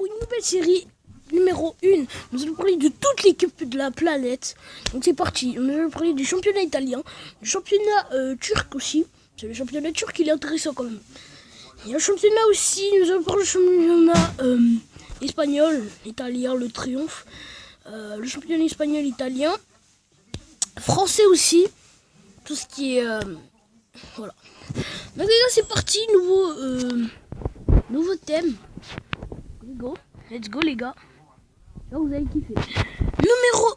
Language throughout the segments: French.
pour une nouvelle série numéro 1. Nous allons parler de toute l'équipe de la planète. Donc c'est parti. Nous allons parler du championnat italien, du championnat turc aussi. C'est le championnat turc, il est intéressant quand même. Il y a le championnat aussi, nous allons parler du championnat espagnol, italien, le triomphe. Le championnat espagnol, italien. Français aussi. Tout ce qui est... voilà. Donc les gars, c'est parti. Nouveau thème. Let's go les gars. Là vous allez kiffer. Numéro 1,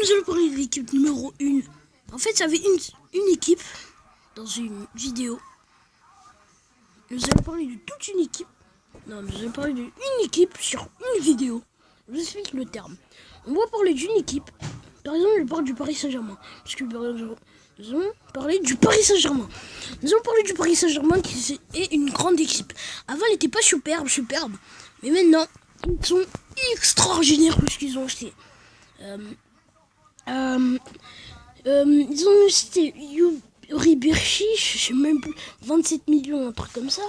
nous allons parler de l'équipe numéro 1. En fait, ça avait une équipe dans une vidéo. Nous allons parler de toute une équipe. Non, nous allons parler d'une équipe sur une vidéo. Je vous explique le terme. On va parler d'une équipe. Par exemple, je parle du Paris Saint-Germain. Parce que nous allons parler du Paris Saint-Germain. Nous allons parler du Paris Saint-Germain qui est une grande équipe. Avant, elle n'était pas superbe. Mais maintenant, ils sont extraordinaires parce qu'ils ont acheté. Ils ont acheté Yuri Berchi, je sais même plus, 27 millions, un truc comme ça.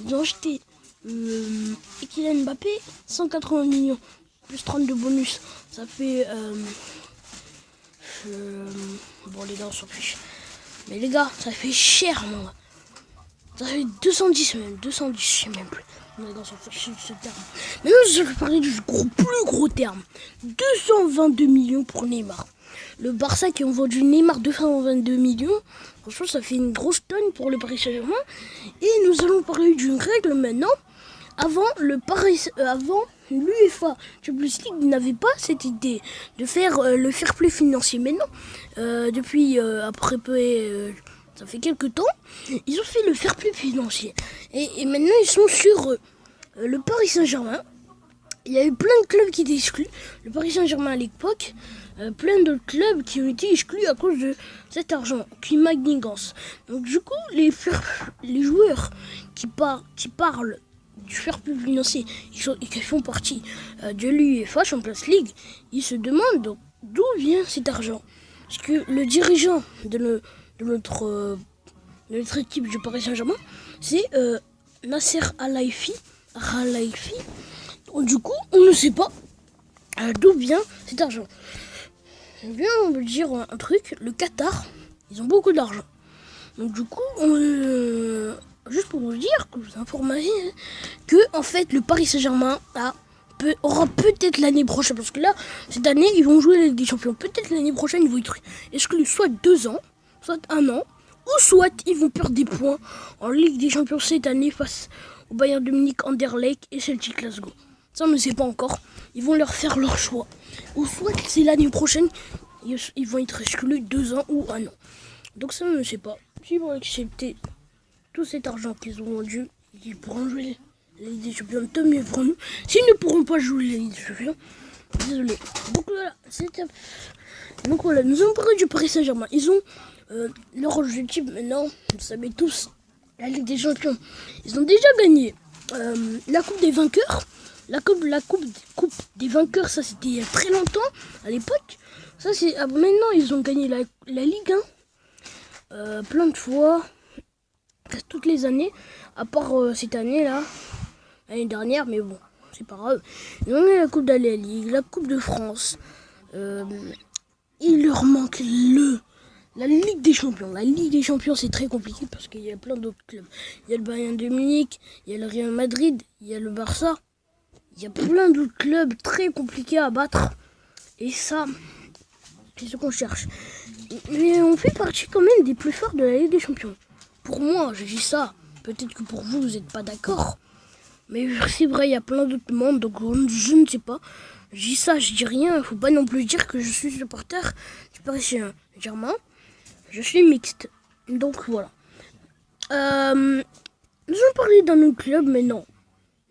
Ils ont acheté Kylian Mbappé, 180 millions, plus 32 bonus. Ça fait... bon les gars, on s'en fiche. Mais les gars, ça fait cher, mon gars. Ça fait 210 même, 210, je sais même plus. Les gars, on s'en fiche de ce terme. Maintenant, je vais parler du plus gros terme. 222 millions pour Neymar. Le Barça qui ont vendu Neymar 222 millions. Franchement, ça fait une grosse tonne pour le Paris Saint-Germain. Et nous allons parler d'une règle maintenant. Avant l'UEFA Champions League n'avait pas cette idée de faire le fair play financier. Maintenant, depuis après ça fait quelques temps, ils ont fait le fair play financier. Et maintenant, ils sont sur le Paris Saint-Germain. Il y a eu plein de clubs qui étaient exclus. Le Paris Saint-Germain à l'époque, plein d'autres clubs qui ont été exclus à cause de cet argent qui manigance. Donc du coup, les joueurs qui parlent du fair play financier et qui font partie de l'UEFA Champions League, ils se demandent d'où vient cet argent. Parce que le dirigeant de notre équipe du Paris Saint-Germain, c'est Nasser Al-Khelaifi. Du coup, on ne sait pas d'où vient cet argent. Je viens vous dire un truc, le Qatar, ils ont beaucoup d'argent. Donc du coup, juste pour vous dire, que vous informer, que en fait le Paris Saint-Germain aura peut-être l'année prochaine, parce que là, cette année, ils vont jouer la Ligue des Champions. Peut-être l'année prochaine, ils vont être exclus soit 2 ans, soit 1 an, ou soit ils vont perdre des points en Ligue des Champions cette année face au Bayern de Munich, Anderlecht et Celtic Glasgow. Ça, on ne sait pas encore. Ils vont leur faire leur choix. Ou soit c'est l'année prochaine, ils vont être exclus 2 ans ou 1 an. Donc ça, on ne sait pas. S'ils vont accepter tout cet argent qu'ils ont vendu, ils pourront jouer la Ligue des Champions, tant mieux pour nous. S'ils ne pourront pas jouer la Ligue des Champions, désolé. Donc voilà, nous avons parlé du Paris Saint-Germain. Ils ont leur objectif maintenant, vous savez tous, la Ligue des Champions. Ils ont déjà gagné la Coupe des vainqueurs. La coupe des vainqueurs, ça c'était il y a très longtemps, à l'époque. Ça c'est maintenant ils ont gagné la Ligue 1 plein de fois, toutes les années, à part cette année là, l'année dernière, mais bon, c'est pas grave. Ils ont gagné la Coupe de la Ligue, la Coupe de France. Il leur manque la Ligue des Champions. La Ligue des Champions, c'est très compliqué parce qu'il y a plein d'autres clubs. Il y a le Bayern de Munich, il y a le Real Madrid, il y a le Barça. Il y a plein d'autres clubs très compliqués à battre. Et ça, c'est ce qu'on cherche. Mais on fait partie quand même des plus forts de la Ligue des Champions. Pour moi, je dis ça. Peut-être que pour vous, vous n'êtes pas d'accord. Mais c'est vrai, il y a plein d'autres membres. Donc je ne sais pas. Je dis ça, je dis rien. Il ne faut pas non plus dire que je suis supporter du Paris Saint-Germain. Je suis mixte. Donc voilà. Nous allons parler d'un autre club, mais non.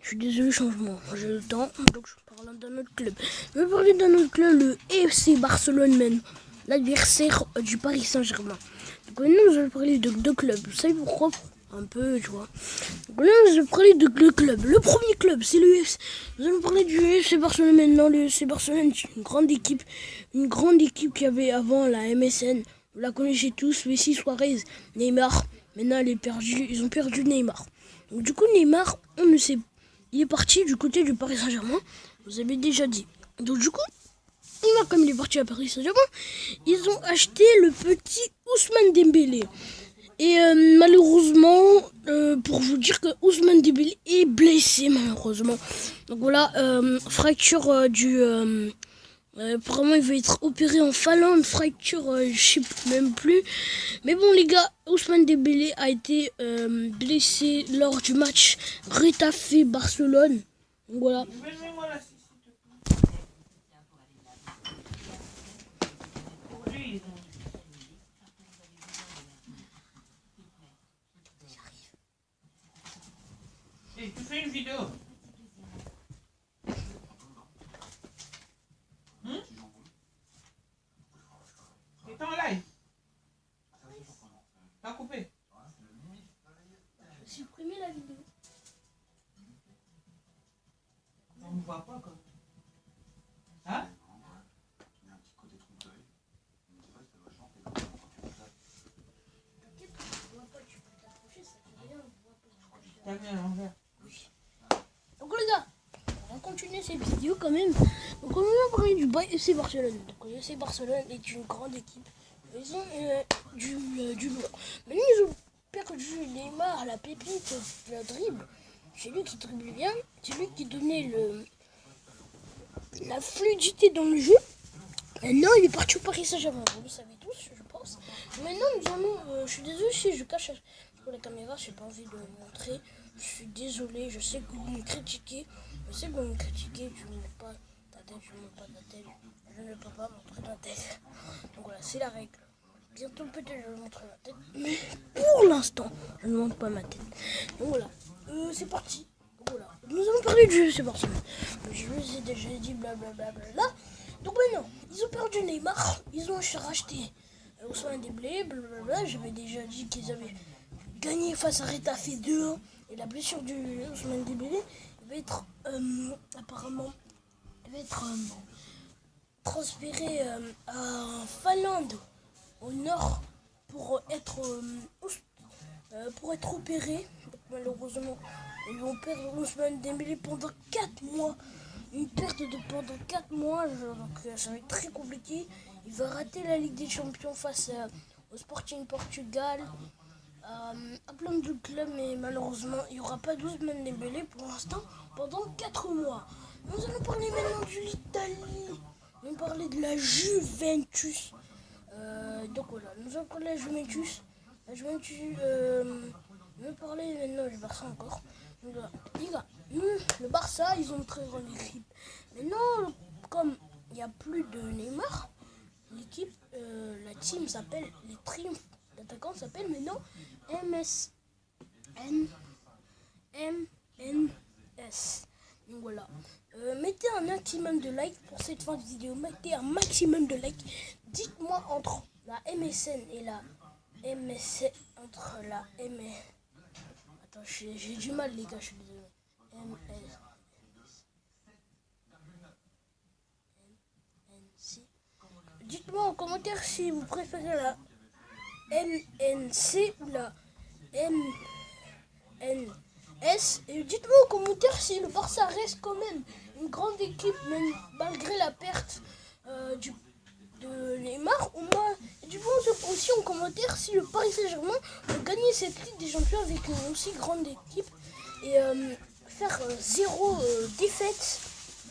Je suis désolé, changement. J'ai le temps, donc je parle d'un autre club. Je vais parler d'un autre club, le FC Barcelone, même. L'adversaire du Paris Saint-Germain. Donc maintenant, je vais parler de 2 clubs. Vous savez pourquoi? Un peu, tu vois. Donc là, je vais parler de 2 clubs. Le premier club, c'est le FC. Nous allons parler du FC Barcelone maintenant. Le FC Barcelone, c'est une grande équipe. Une grande équipe qu'il y avait avant la MSN. Vous la connaissez tous, Messi, Suarez, Neymar. Maintenant, ils ont perdu Neymar. Donc du coup, Neymar, on ne sait il est parti du côté du Paris Saint-Germain. Vous avez déjà dit. Donc du coup, là, comme il est parti à Paris Saint-Germain, ils ont acheté le petit Ousmane Dembélé. Et malheureusement, pour vous dire que Ousmane Dembélé est blessé malheureusement. Donc voilà, fracture apparemment il va être opéré en Finlande, fracture, je sais même plus. Mais bon les gars, Ousmane Dembélé a été blessé lors du match Retafe-Barcelone. Donc voilà. Et tu fais une vidéo. T'es en live. T'as coupé. J'ai supprimé la vidéo. On ne voit pas quoi. Hein? T'as mis à l'envers. Donc les gars, on va continuer cette vidéo quand même. Donc on va parler du FC Barcelone. Donc le FC Barcelone est une grande équipe. Ils ont du lourd. Maintenant ils ont perdu Neymar, la pépite, le dribble. C'est lui qui dribble bien. C'est lui qui donnait la fluidité dans le jeu. Maintenant il est parti au Paris Saint-Germain. Vous le savez tous, je pense. Maintenant nous allons. Je suis désolé si je cache pour la caméra, j'ai pas envie de le montrer. Je suis désolé, je sais que vous me critiquez. Je sais que vous me critiquez, tu ne montres pas ta tête, je ne montre pas ta tête. Je ne peux pas montrer ta tête. Donc voilà, c'est la règle. Bientôt peut-être je vais montrer ma tête. Mais pour l'instant, je ne montre pas ma tête. Donc voilà, c'est parti. Donc voilà, nous allons parler du FC Barcelone. Je vous ai déjà dit blablabla. Donc maintenant, ils ont perdu Neymar. Ils ont racheté Ousmane Dembélé, blablabla. J'avais déjà dit qu'ils avaient gagné face à Retafe 2-1. Et la blessure du Ousmane Dembélé va être apparemment transférée à Finlande, au nord, pour être opéré. Donc, malheureusement, ils vont perdre Ousmane Dembélé pendant 4 mois. Une perte pendant 4 mois, donc ça va être très compliqué. Il va rater la Ligue des Champions face au Sporting Portugal. À plein de clubs, mais malheureusement il n'y aura pas d'Ousmane Dembélé pour l'instant pendant 4 mois. Nous allons parler maintenant de l'Italie. Nous allons parler de la Juventus. Donc voilà, nous allons parler de la Juventus. La Juventus, nous allons parler maintenant du Barça encore. Donc là, les gars, le Barça, ils ont une très grande équipe. Maintenant, comme il n'y a plus de Neymar, l'équipe, la team s'appelle les Triumphs. L'attaquant s'appelle maintenant MNS. Donc voilà. Mettez un maximum de likes pour cette fin de vidéo. Mettez un maximum de likes. Dites-moi entre la MSN et la MSN. Entre la MS. Attends, j'ai du mal les gars, je suis désolé. MNC. Dites-moi en commentaire si vous préférez la MNC ou la MNS. Et dites-moi en commentaire si le Barça reste quand même une grande équipe, même malgré la perte de Neymar. Dites-moi aussi en commentaire si le Paris Saint-Germain va gagner cette Ligue des Champions avec une aussi grande équipe et faire 0 défaite.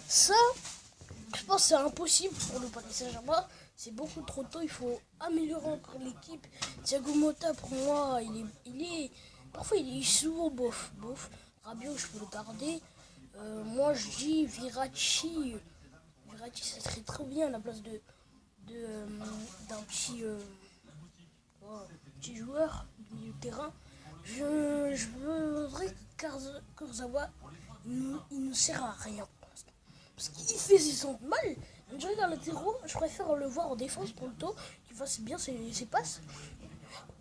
Ça, je pense que c'est impossible pour le Paris Saint-Germain. C'est beaucoup trop tôt, il faut améliorer encore l'équipe. Thiago Motta, pour moi, parfois il est souvent bof. Rabiot, je peux le garder. Moi, je dis Verratti, ça serait très bien à la place d'un petit joueur du terrain. Je voudrais que Kurzawa, il ne sert à rien pour l'instant. Parce qu'il fait ses centres mal. On dirait qu'un latéraux, je préfère le voir en défense pour le taux, qu'il fasse bien ses passes,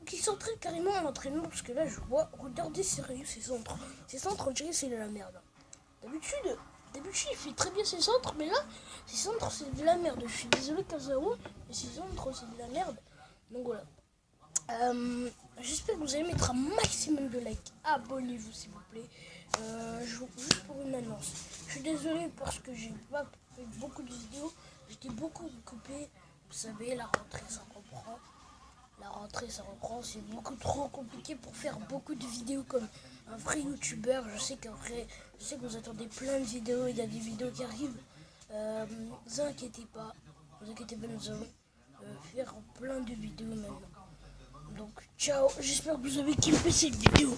qu'il s'entraîne carrément à l'entraînement, parce que là je vois, regardez sérieux ses centres. Ses centres, on dirait que c'est de la merde. D'habitude il fait très bien ses centres, mais là, ses centres c'est de la merde. Je suis désolé Kazawa, mais ses centres c'est de la merde. Donc voilà. J'espère que vous allez mettre un maximum de likes. Abonnez-vous s'il vous plaît. Juste pour une annonce. Je suis désolé parce que j'ai pas fait beaucoup de vidéos. J'étais beaucoup occupé. Vous savez, la rentrée ça reprend. C'est beaucoup trop compliqué pour faire beaucoup de vidéos comme un vrai youtubeur. Je sais que vous attendez plein de vidéos. Il y a des vidéos qui arrivent. Vous inquiétez pas, nous allons faire plein de vidéos maintenant. Donc ciao, j'espère que vous avez kiffé cette vidéo.